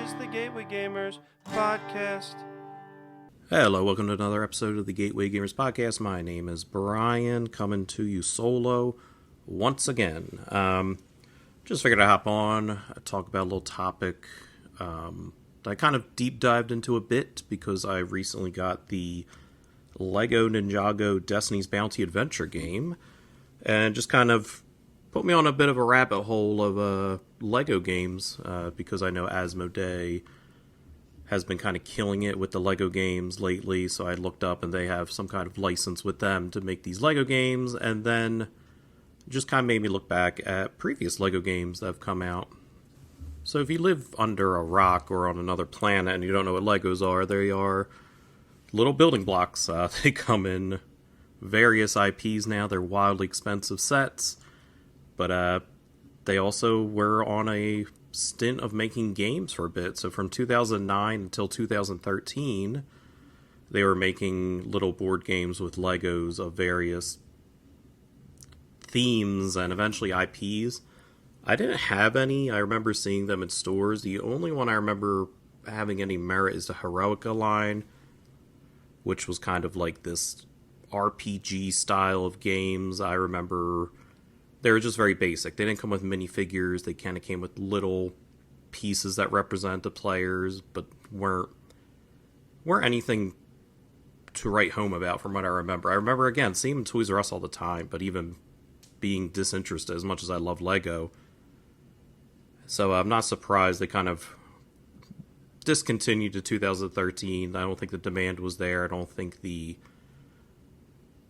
is the Gateway Gamers podcast. Hello, welcome to another episode of the Gateway Gamers podcast. My name is Bryan, coming to you solo once again. Just figured I'd hop on, talk about a little topic that I kind of deep dived into a bit because I recently got the LEGO Ninjago Destiny's Bounty Adventure game, and just kind of put me on a bit of a rabbit hole of LEGO games, because I know Asmodee has been kind of killing it with the LEGO games lately, so I looked up and they have some kind of license with them to make these LEGO games, and then just kind of made me look back at previous LEGO games that have come out. So if you live under a rock or on another planet and you don't know what Legos are, they are little building blocks. They come in various IPs now. They're wildly expensive sets, but they also were on a stint of making games for a bit. So from 2009 until 2013, they were making little board games with Legos of various themes and eventually IPs. I didn't have any. I remember seeing them in stores. The only one I remember having any merit is the Heroica line, which was kind of like this RPG style of games. I remember they were just very basic. They didn't come with minifigures. They kind of came with little pieces that represent the players, but weren't anything to write home about from what I remember. I remember, again, seeing them in Toys R Us all the time, but even being disinterested as much as I love LEGO. So I'm not surprised they kind of discontinued to 2013. I don't think the demand was there. I don't think the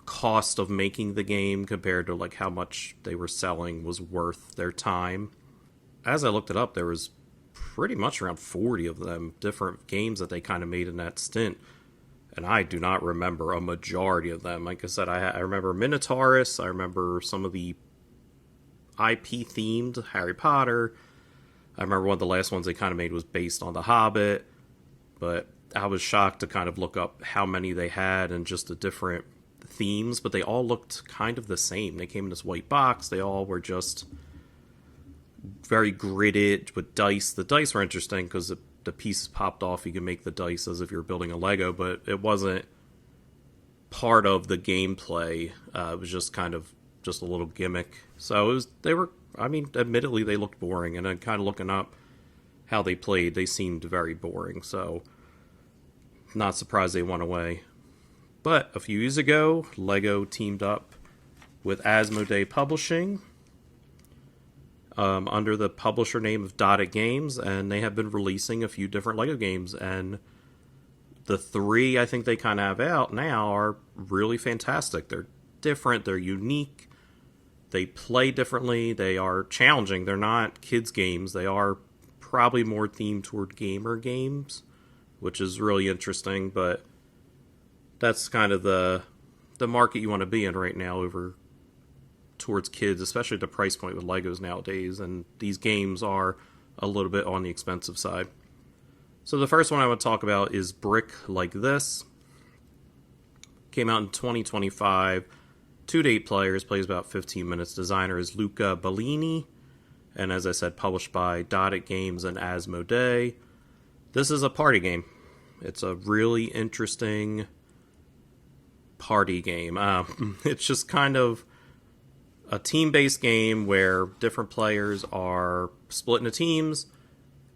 cost of making the game compared to like how much they were selling was worth their time. As I looked it up, there was pretty much around 40 of them, different games that they kind of made in that stint. And I do not remember a majority of them. Like I said, I remember Minotaurus. I remember some of the IP-themed Harry Potter. I remember one of the last ones they kind of made was based on The Hobbit. But I was shocked to kind of look up how many they had and just the different themes. But they all looked kind of the same. They came in this white box. They all were just very gridded with dice. The dice were interesting because the pieces popped off. You could make the dice as if you were building a Lego, but it wasn't part of the gameplay. It was just kind of just a little gimmick. So admittedly they looked boring, and then kind of looking up how they played, they seemed very boring. So not surprised they went away. But a few years ago, LEGO teamed up with Asmodee Publishing under the publisher name of Dotted Games, and they have been releasing a few different LEGO games, and the three I think they kind of have out now are really fantastic. They're different, they're unique, they play differently, they are challenging. They're not kids games, they are probably more themed toward gamer games, which is really interesting, but that's kind of the market you want to be in right now over towards kids, especially the price point with Legos nowadays, and these games are a little bit on the expensive side. So the first one I would talk about is Brick Like This. Came out in 2025. 2 to 8 players, plays about 15 minutes. Designer is Luca Bellini, and as I said, published by Dotted Games and Asmodee. This is a party game. It's a really interesting party game. It's just kind of a team-based game where different players are split into teams,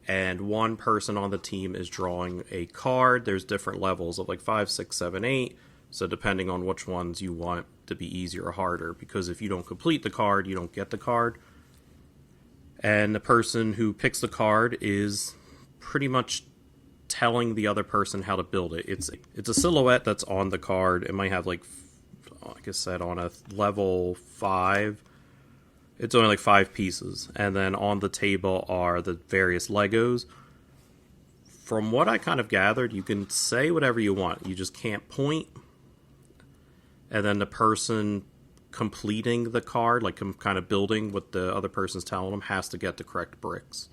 and one person on the team is drawing a card. There's different levels of like 5, 6, 7, 8, so depending on which ones you want to be easier or harder, because if you don't complete the card, you don't get the card. And the person who picks the card is pretty much telling the other person how to build it. It's a silhouette that's on the card. It might have like I said, on a level 5, it's only like 5 pieces. And then on the table are the various Legos. From what I kind of gathered, you can say whatever you want. You just can't point. And then the person completing the card, like kind of building what the other person's telling them, has to get the correct bricks.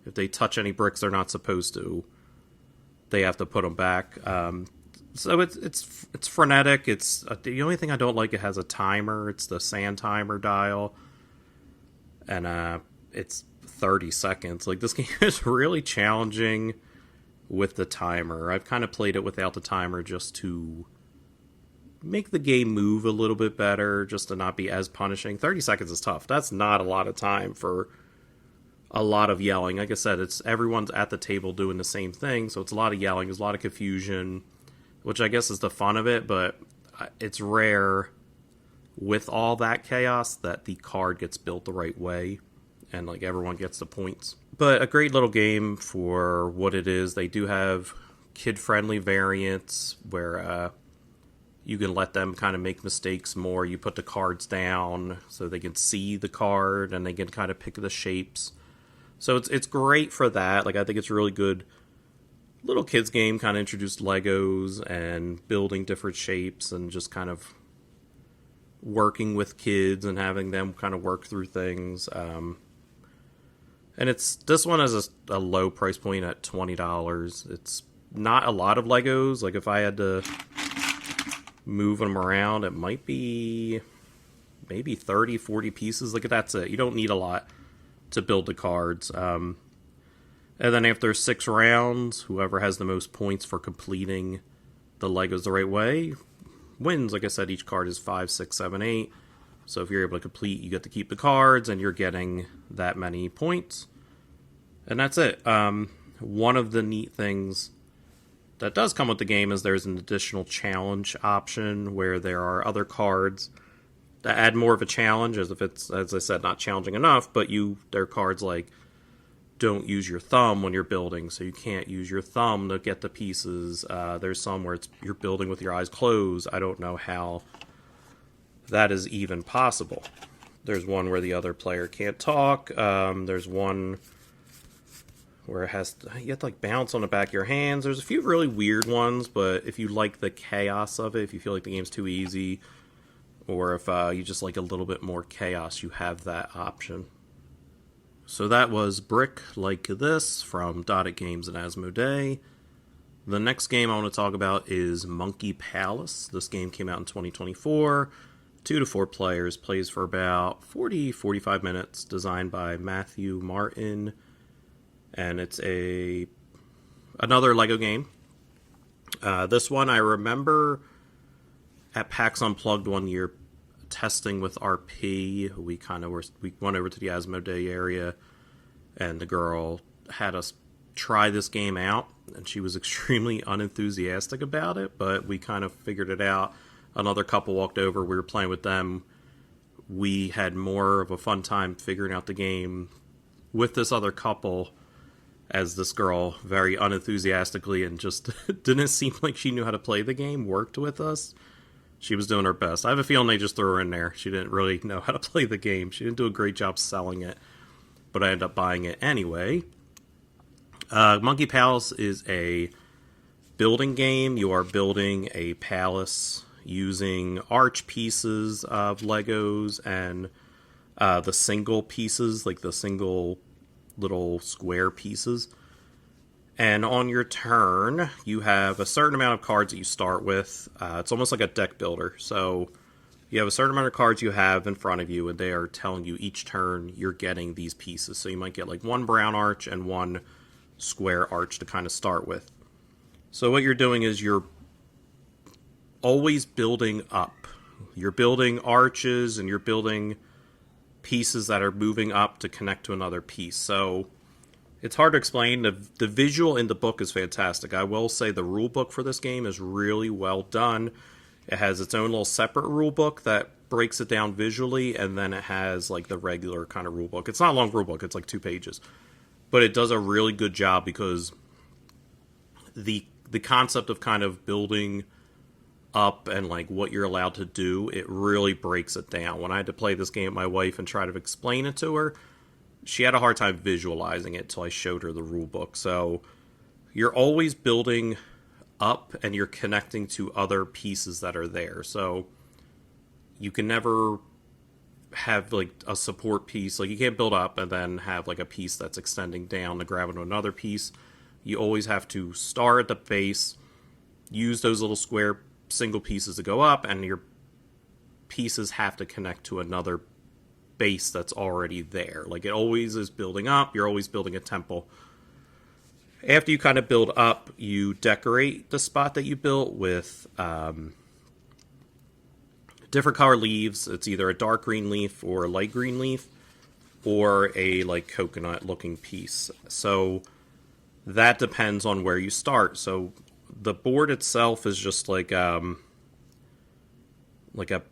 If they touch any bricks they're not supposed to, they have to put them back. So it's frenetic. It's the only thing I don't like. It has a timer. It's the sand timer dial, and it's 30 seconds. Like, this game is really challenging with the timer. I've kind of played it without the timer just to make the game move a little bit better, just to not be as punishing. 30 seconds is tough. That's not a lot of time for a lot of yelling. Like I said, it's everyone's at the table doing the same thing, so it's a lot of yelling, there's a lot of confusion, which I guess is the fun of it, but it's rare with all that chaos that the card gets built the right way and like everyone gets the points. But a great little game for what it is. They do have kid-friendly variants where you can let them kind of make mistakes more. You put the cards down so they can see the card and they can kind of pick the shapes. So it's great for that. Like, I think it's a really good little kids game, kind of introduced Legos and building different shapes and just kind of working with kids and having them kind of work through things. And this one has a low price point at $20. It's not a lot of Legos. Like, if I had to move them around, it might be maybe 30, 40 pieces. Like, that's it. You don't need a lot to build the cards. And then after 6 rounds, whoever has the most points for completing the Legos the right way wins. Like I said, each card is 5, 6, 7, 8. So if you're able to complete, you get to keep the cards, and you're getting that many points. And that's it. One of the neat things that does come with the game is there's an additional challenge option where there are other cards that add more of a challenge, as if it's, as I said, not challenging enough, but there are cards like don't use your thumb when you're building, so you can't use your thumb to get the pieces. There's some where you're building with your eyes closed. I don't know how that is even possible. There's one where the other player can't talk. There's one where you have to like bounce on the back of your hands. There's a few really weird ones, but if you like the chaos of it, if you feel like the game's too easy, or if you just like a little bit more chaos, you have that option. So that was Brick Like This from Dotted Games and Asmodee. The next game I want to talk about is Monkey Palace. This game came out in 2024. 2 to 4 players, plays for about 40-45 minutes, designed by Matthew Martin. And it's another Lego game. This one I remember at PAX Unplugged one year, testing with RP. We went over to the Asmodee area, and the girl had us try this game out, and she was extremely unenthusiastic about it, but we kind of figured it out. Another couple walked over, we were playing with them. We had more of a fun time figuring out the game with this other couple, as this girl, very unenthusiastically and just didn't seem like she knew how to play the game, worked with us. She was doing her best. I have a feeling they just threw her in there. She didn't really know how to play the game. She didn't do a great job selling it, but I ended up buying it anyway. Monkey Palace is a building game. You are building a palace using arch pieces of Legos and the single pieces, like the single little square pieces. And on your turn, you have a certain amount of cards that you start with. It's almost like a deck builder. So you have a certain amount of cards you have in front of you, and they are telling you each turn you're getting these pieces. So you might get like one brown arch and one square arch to kind of start with. So what you're doing is you're always building up. You're building arches, and you're building pieces that are moving up to connect to another piece. So it's hard to explain. The visual in the book is fantastic. I will say the rule book for this game is really well done. It has its own little separate rule book that breaks it down visually, and then it has like the regular kind of rule book. It's not a long rule book, it's like 2 pages. But it does a really good job because the concept of kind of building up and like what you're allowed to do, it really breaks it down. When I had to play this game with my wife and try to explain it to her, she had a hard time visualizing it until I showed her the rule book. So you're always building up and you're connecting to other pieces that are there. So you can never have like a support piece. Like you can't build up and then have like a piece that's extending down to grab into another piece. You always have to start at the base, use those little square single pieces to go up, and your pieces have to connect to another base that's already there. Like, it always is building up. You're always building a temple. After you kind of build up, you decorate the spot that you built with different color leaves. It's either a dark green leaf or a light green leaf, or a like coconut looking piece. So that depends on where you start. So the board itself is just like a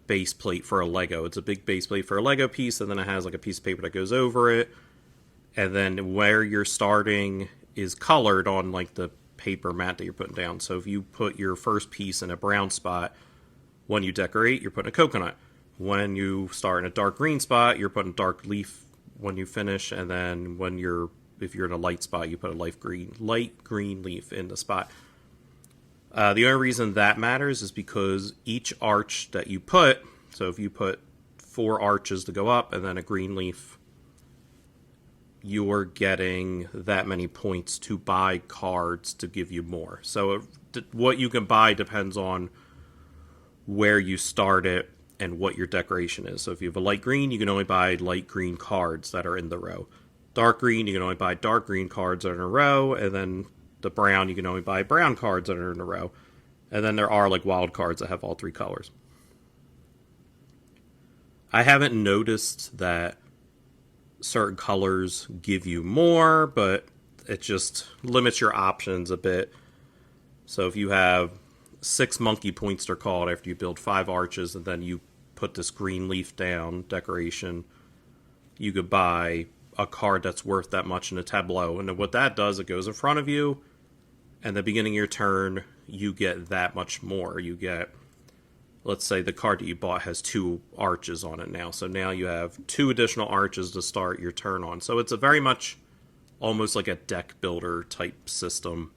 base plate for a Lego. It's a big base plate for a Lego piece, and then it has like a piece of paper that goes over it. And then where you're starting is colored on like the paper mat that you're putting down. So if you put your first piece in a brown spot, when you decorate, you're putting a coconut. When you start in a dark green spot, you're putting dark leaf when you finish, and then if you're in a light spot, you put a light green leaf in the spot. The only reason that matters is because each arch that you put, so if you put 4 arches to go up and then a green leaf, you're getting that many points to buy cards to give you more. So what you can buy depends on where you start it and what your decoration is. So if you have a light green, you can only buy light green cards that are in the row. Dark green, you can only buy dark green cards that are in a row, and then the brown, you can only buy brown cards that are in a row. And then there are like wild cards that have all 3 colors. I haven't noticed that certain colors give you more, but it just limits your options a bit. So if you have 6 monkey points, they're called, after you build 5 arches, and then you put this green leaf down decoration, you could buy a card that's worth that much in a tableau. And what that does, it goes in front of you, and at the beginning of your turn, you get that much more. You get, let's say the card that you bought has 2 arches on it now. So now you have 2 additional arches to start your turn on. So it's a very much almost like a deck builder type system,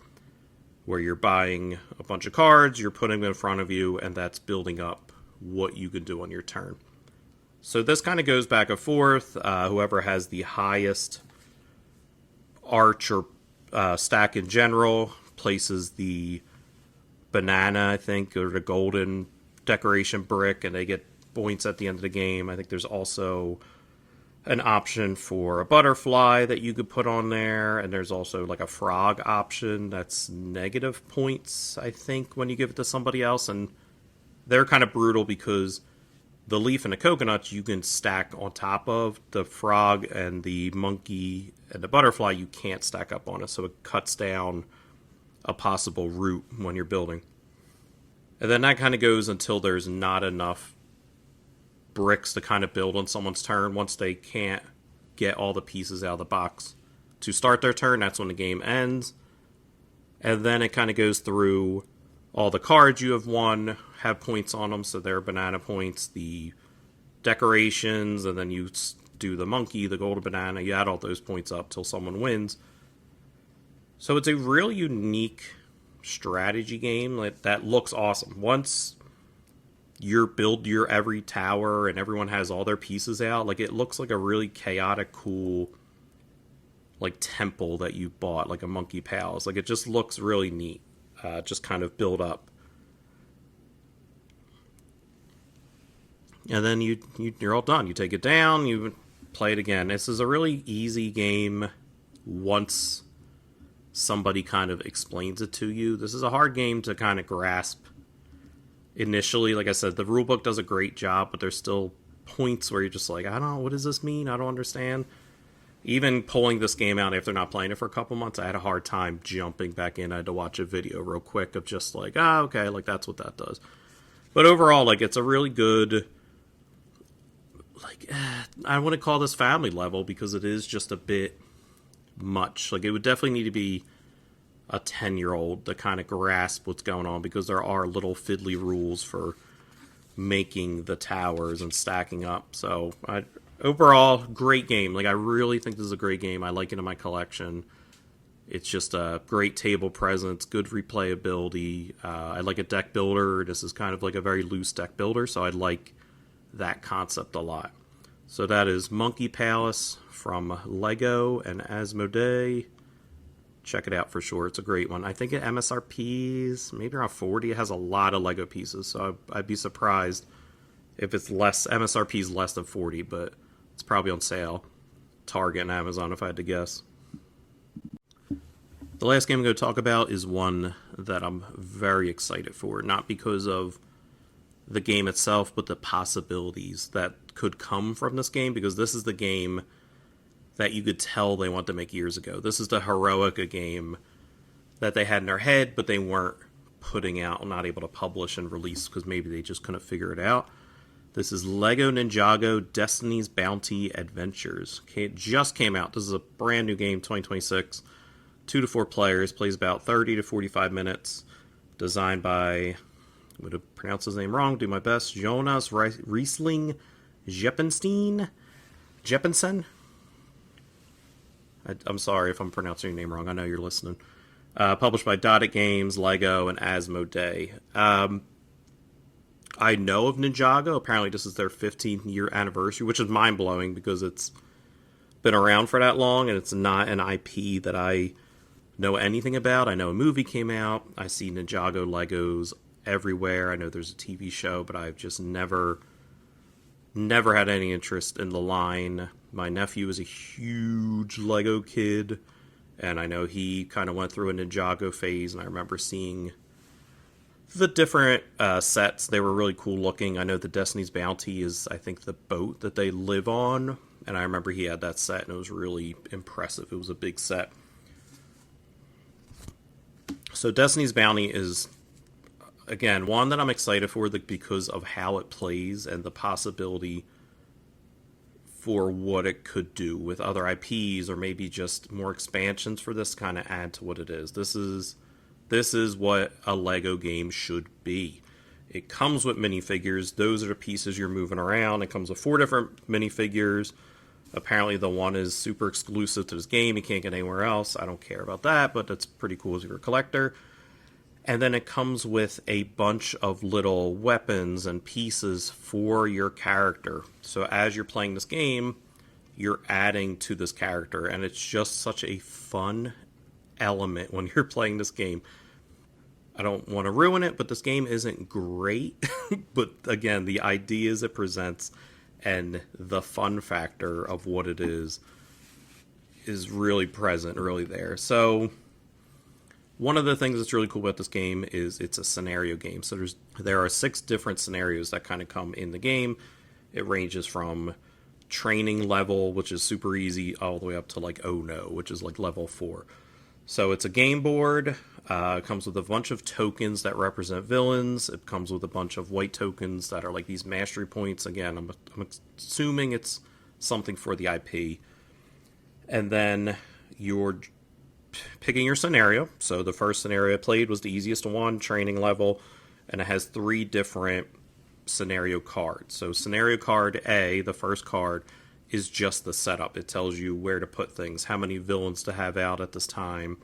where you're buying a bunch of cards, you're putting them in front of you, and that's building up what you can do on your turn. So this kind of goes back and forth. Whoever has the highest arch or stack in general places the banana, I think, or the golden decoration brick, and they get points at the end of the game. I think there's also an option for a butterfly that you could put on there, and there's also like a frog option that's negative points, I think, when you give it to somebody else. And they're kind of brutal because the leaf and the coconut you can stack on top of. The frog and the monkey and the butterfly you can't stack up on it, so it cuts down a possible route when you're building. And then that kind of goes until there's not enough bricks to kind of build on someone's turn. Once they can't get all the pieces out of the box to start their turn, that's when the game ends. And then it kind of goes through all the cards you have won, have points on them, so they're banana points, the decorations, and then you do the monkey, the golden banana, you add all those points up till someone wins. So it's a really unique strategy game that looks awesome. Once you build your every tower and everyone has all their pieces out, like, it looks like a really chaotic, cool, like, temple that you bought, like a monkey palace. Like, it just looks really neat. Just kind of build up. And then you're all done. You take it down, you play it again. This is a really easy game once somebody kind of explains it to you. This is a hard game to kind of grasp initially. Like I said, the rulebook does a great job, but there's still points where you're just like, I don't know, what does this mean? I don't understand. Even pulling this game out after not playing it for a couple months, I had a hard time jumping back in. I had to watch a video real quick of just like, okay, like, that's what that does. But overall, like, it's a really good, like, I wouldn't call this family level because it is just a bit much. Like, it would definitely need to be a 10-year-old to kind of grasp what's going on, because there are little fiddly rules for making the towers and stacking up. So, overall, great game. Like, I really think this is a great game. I like it in my collection. It's just a great table presence, good replayability. I like a deck builder. This is kind of like a very loose deck builder, so I like that concept a lot. So that is Monkey Palace from LEGO and Asmodee. Check it out for sure. It's a great one. I think at MSRP's maybe around 40. It has a lot of LEGO pieces, so I'd be surprised if it's less. MSRP's less than 40, but It's probably on sale. Target and Amazon, if I had to guess. The last game I'm going to talk about is one that I'm very excited for. Not because of the game itself, but the possibilities that could come from this game. Because this is the game that you could tell they wanted to make years ago. This is the Heroica game that they had in their head, but they weren't putting out, not able to publish and release because maybe they just couldn't figure it out. This is LEGO Ninjago Destiny's Bounty Adventures. Okay, it just came out. This is a brand new game, 2026. 2 to 4 players, plays about 30 to 45 minutes. Designed by, I'm going to pronounce his name wrong, do my best, Jonas Riesling Jeppensen? I'm sorry if I'm pronouncing your name wrong. I know you're listening. Published by Dotted Games, LEGO, and Asmodee. I know of Ninjago. Apparently this is their 15th year anniversary, which is mind-blowing because it's been around for that long, and it's not an IP that I know anything about. I know a movie came out. I see Ninjago Legos everywhere. I know there's a TV show, but I've just never had any interest in the line. My nephew is a huge Lego kid, and I know he kind of went through a Ninjago phase, and I remember seeing the different sets. They were really cool looking. I know the Destiny's Bounty is, I think, the boat that they live on, and I remember he had that set, and it was really impressive. It was a big set. So Destiny's Bounty is, again, one that I'm excited for because of how it plays and the possibility for what it could do with other IPs or maybe just more expansions for this kind of add to what it is. This is what a Lego game should be. It comes with minifigures. Those are the pieces you're moving around. It comes with 4 different minifigures. Apparently the one is super exclusive to this game. You can't get anywhere else. I don't care about that, but that's pretty cool as you're a collector. And then it comes with a bunch of little weapons and pieces for your character. So as you're playing this game, you're adding to this character. And it's just such a fun element when you're playing this game. I don't want to ruin it, but this game isn't great. But again, the ideas it presents and the fun factor of what it is really present, really there. So one of the things that's really cool about this game is it's a scenario game. So there are 6 different scenarios that kind of come in the game. It ranges from training level, which is super easy, all the way up to like oh no, which is like level 4. So it's a game board. It comes with a bunch of tokens that represent villains. It comes with a bunch of white tokens that are like these mastery points. Again, I'm assuming it's something for the IP. And then you're picking your scenario. So the first scenario I played was the easiest one, training level, and it has 3 different scenario cards. So scenario card A, the first card, is just the setup. It tells you where to put things, how many villains to have out at this time,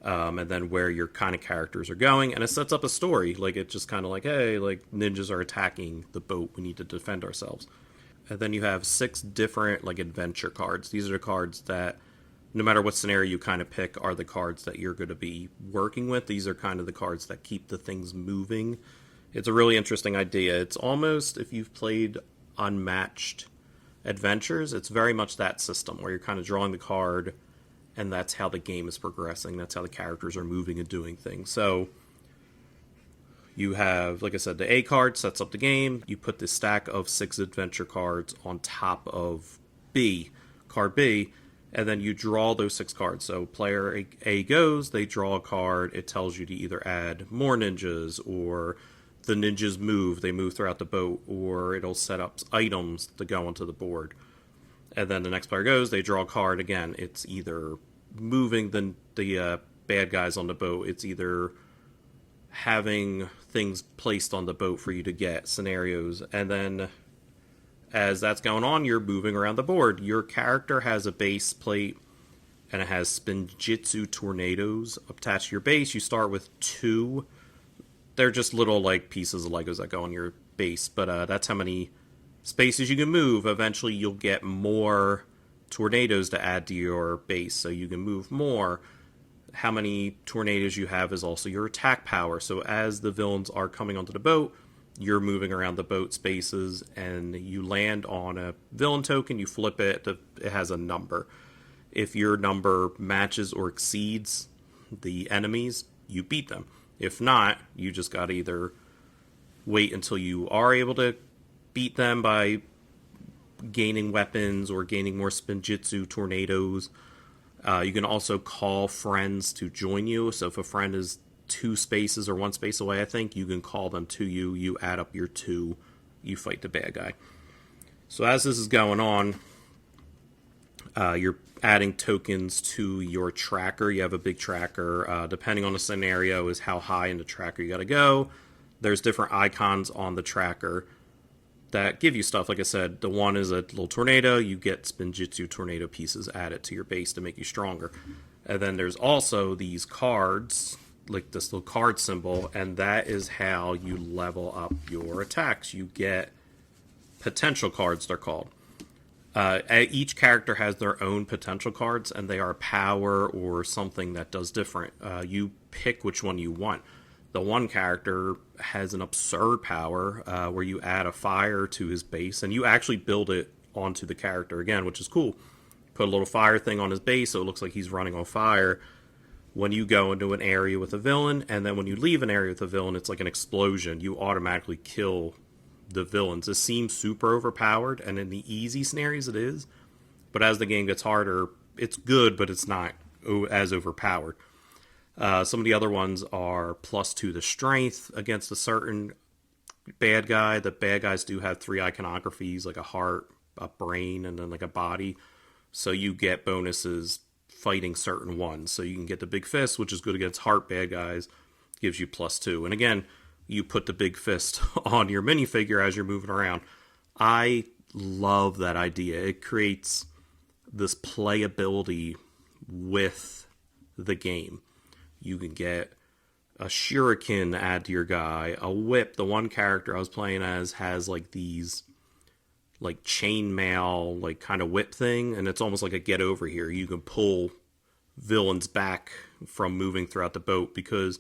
and then where your kind of characters are going, and it sets up a story. Like, it's just kind of like, hey, like, ninjas are attacking the boat, we need to defend ourselves. And then you have 6 different, like, adventure cards. These are the cards that, no matter what scenario you kind of pick, are the cards that you're going to be working with. These are kind of the cards that keep the things moving. It's a really interesting idea. It's almost, if you've played Unmatched Adventures, it's very much that system where you're kind of drawing the card, and that's how the game is progressing. That's how the characters are moving and doing things. So you have, like I said, the A card sets up the game. You put this stack of 6 adventure cards on top of card B, and then you draw those 6 cards. So player A goes, they draw a card. It tells you to either add more ninjas, or the ninjas move. They move throughout the boat, or it'll set up items to go onto the board. And then the next player goes, they draw a card. Again, it's either moving the bad guys on the boat. It's either having things placed on the boat for you to get scenarios. And then as that's going on, you're moving around the board. Your character has a base plate, and it has Spinjitzu tornadoes attached to your base. You start with 2. They're just little like pieces of Legos that go on your base, but that's how many spaces you can move. Eventually you'll get more tornadoes to add to your base, so you can move more. How many tornadoes you have is also your attack power. So as the villains are coming onto the boat, you're moving around the boat spaces, and you land on a villain token. You flip it; it has a number. If your number matches or exceeds the enemies, you beat them. If not, you just got to either wait until you are able to beat them by gaining weapons or gaining more spinjitzu tornadoes. You can also call friends to join you. So if a friend is 2 spaces or 1 space away, I think, you can call them to you. You add up your 2, you fight the bad guy. So as this is going on, you're adding tokens to your tracker. You have a big tracker. Depending on the scenario is how high in the tracker you got to go. There's different icons on the tracker that give you stuff. Like I said, the one is a little tornado. You get spinjitzu tornado pieces added to your base to make you stronger. And then there's also these cards, like this little card symbol, and that is how you level up your attacks. You get potential cards, they're called. Each character has their own potential cards, and they are power or something that does different. You pick which one you want. The one character has an absurd power where you add a fire to his base, and you actually build it onto the character again, which is cool. Put a little fire thing on his base so it looks like he's running on fire. When you go into an area with a villain, and then when you leave an area with a villain, it's like an explosion. You automatically kill the villains. This seems super overpowered, and in the easy scenarios it is. But as the game gets harder, it's good, but it's not as overpowered. Some of the other ones are +2 to strength against a certain bad guy. The bad guys do have 3 iconographies, like a heart, a brain, and then like a body. So you get bonuses fighting certain ones. So you can get the big fist, which is good against heart bad guys, gives you +2. And again, you put the big fist on your minifigure as you're moving around. I love that idea. It creates this playability with the game. You can get a shuriken add to your guy, a whip. The one character I was playing as has like these like chainmail like kind of whip thing, and it's almost like a get over here. You can pull villains back from moving throughout the boat because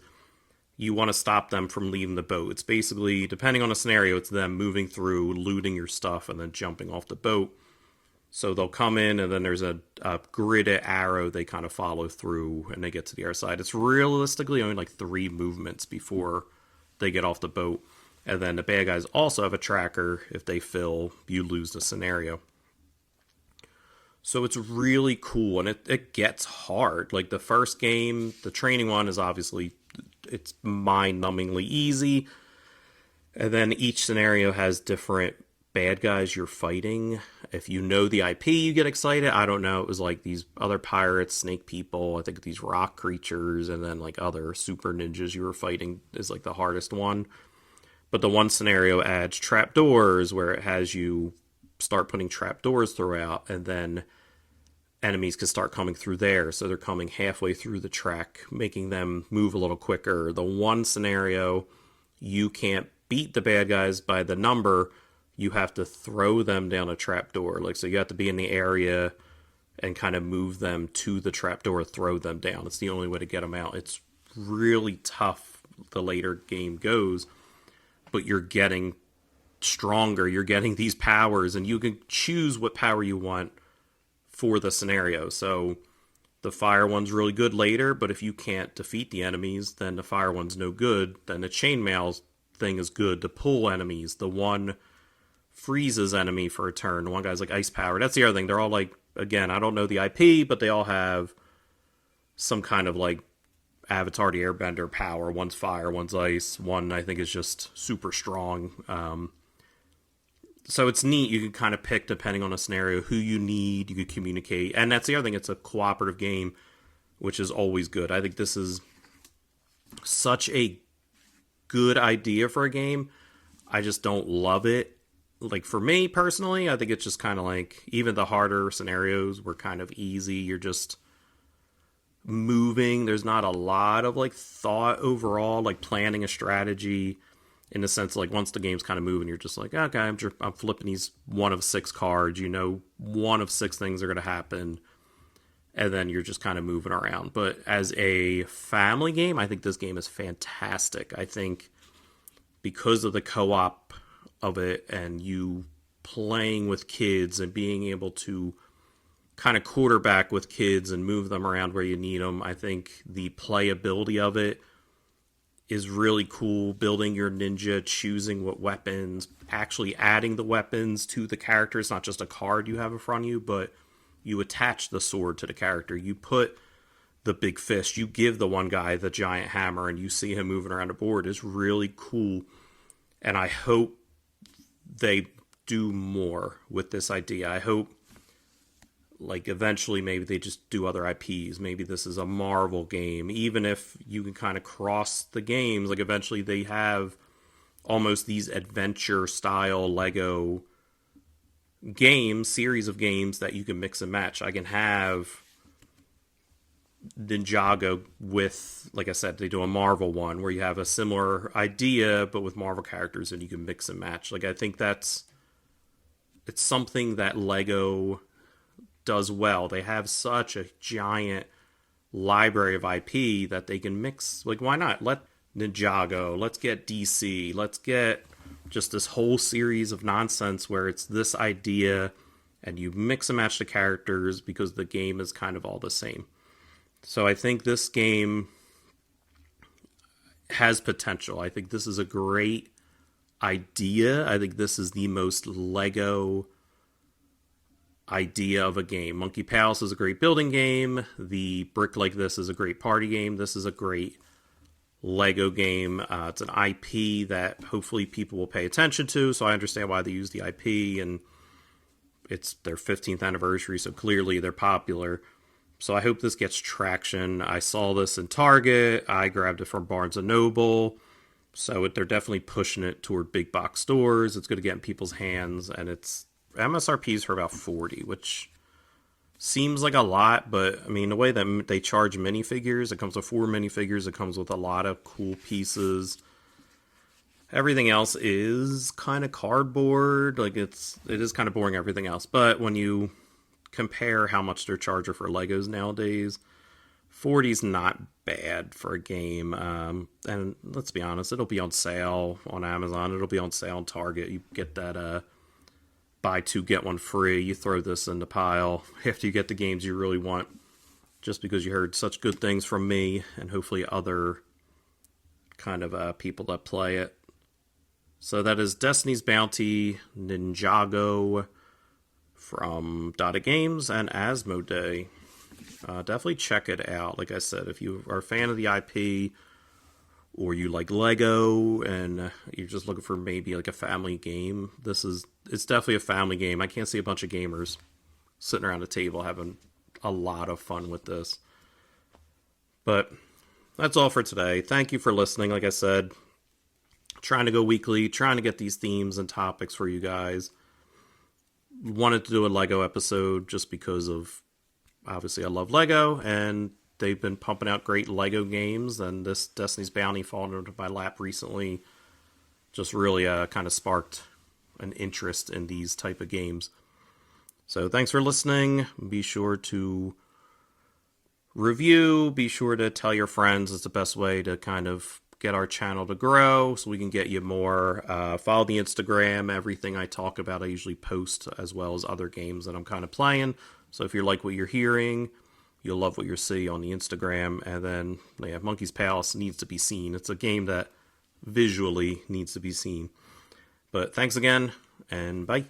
you want to stop them from leaving the boat. It's basically, depending on the scenario, it's them moving through, looting your stuff, and then jumping off the boat. So they'll come in, and then there's a gridded arrow they kind of follow through, and they get to the other side. It's realistically only like 3 movements before they get off the boat. And then the bad guys also have a tracker. If they fill, you lose the scenario. So it's really cool, and it gets hard. Like the first game, the training one is obviously, it's mind-numbingly easy. And then each scenario has different bad guys you're fighting. If you know the IP, you get excited. I don't know. It was like these other pirates, snake people, I think these rock creatures, and then like other super ninjas you were fighting is like the hardest one. But the one scenario adds trapdoors where it has you start putting trapdoors throughout, and then enemies can start coming through there. So they're coming halfway through the track, making them move a little quicker. The one scenario, you can't beat the bad guys by the number. You have to throw them down a trapdoor. Like, so you have to be in the area and kind of move them to the trapdoor, throw them down. It's the only way to get them out. It's really tough the later game goes, but you're getting stronger. You're getting these powers, and you can choose what power you want for the scenario. So the fire one's really good later, but if you can't defeat the enemies, then the fire one's no good. Then the chainmail thing is good to pull enemies. The one freezes enemy for a turn. The one guy's like ice power. That's the other thing. They're all like, again, I don't know the IP, but they all have some kind of like Avatar the Airbender power. One's fire, one's ice. One I think is just super strong. So it's neat. You can kind of pick, depending on a scenario, who you need. You can communicate. And that's the other thing. It's a cooperative game, which is always good. I think this is such a good idea for a game. I just don't love it. Like, for me, personally, I think it's just kind of like, even the harder scenarios were kind of easy. You're just moving. There's not a lot of, like, thought overall, like, planning a strategy. In the sense, like, once the game's kind of moving, you're just like, okay, I'm flipping these 1 of 6 cards. You know, 1 of 6 things are going to happen. And then you're just kind of moving around. But as a family game, I think this game is fantastic. I think because of the co-op of it and you playing with kids and being able to kind of quarterback with kids and move them around where you need them, I think the playability of it is really cool. Building your ninja, choosing what weapons, actually adding the weapons to the character. It's not just a card you have in front of you, but you attach the sword to the character. You put the big fist. You give the one guy the giant hammer, and you see him moving around the board. It's really cool, and I hope they do more with this idea. I hope, like, eventually maybe they just do other IPs. Maybe this is a Marvel game. Even if you can kind of cross the games, like, eventually they have almost these adventure-style LEGO games, series of games that you can mix and match. I can have Ninjago with, like I said, they do a Marvel one where you have a similar idea but with Marvel characters and you can mix and match. Like, I think it's something that LEGO does well. They have such a giant library of IP that they can mix. Like, why not? Let Ninjago, let's get DC, let's get just this whole series of nonsense where it's this idea and you mix and match the characters because the game is kind of all the same. So I think this game has potential. I think this is a great idea. I think this is the most LEGO idea of a game. Monkey Palace is a great building game. The Brick Like This is a great party game. This is a great LEGO game. It's an IP that hopefully people will pay attention to, so I understand why they use the IP, and it's their 15th anniversary, so clearly they're popular. So I hope this gets traction. I saw this in Target. I grabbed it from Barnes & Noble. So they're definitely pushing it toward big box stores. It's going to get in people's hands, and it's MSRP's for about $40, which seems like a lot, but I mean, the way that they charge minifigures, it comes with 4 minifigures, it comes with a lot of cool pieces. Everything else is kind of cardboard. Like, it is kind of boring, everything else. But when you compare how much they're charging for Legos nowadays, 40's not bad for a game. And let's be honest, it'll be on sale on Amazon. It'll be on sale on Target. You get that buy 2 get 1 free. You throw this in the pile after you get the games you really want, just because you heard such good things from me and hopefully other kind of people that play it. So that is Destiny's Bounty Ninjago from Dada Games and Asmodee. Definitely check it out. Like I said, if you are a fan of the IP or you like Lego and you're just looking for maybe like a family game, it's definitely a family game. I can't see a bunch of gamers sitting around a table having a lot of fun with this. But that's all for today. Thank you for listening. Like I said, trying to go weekly, trying to get these themes and topics for you guys. Wanted to do a Lego episode just because of, obviously, I love Lego, and they've been pumping out great Lego games, and this Destiny's Bounty falling into my lap recently just really kind of sparked an interest in these type of games. So thanks for listening. Be sure to review. Be sure to tell your friends. It's the best way to kind of get our channel to grow so we can get you more. Follow the Instagram. Everything I talk about I usually post, as well as other games that I'm kind of playing. So if you like what you're hearing, you'll love what you see on the Instagram. And then Monkey's Palace needs to be seen. It's a game that visually needs to be seen. But thanks again, and bye.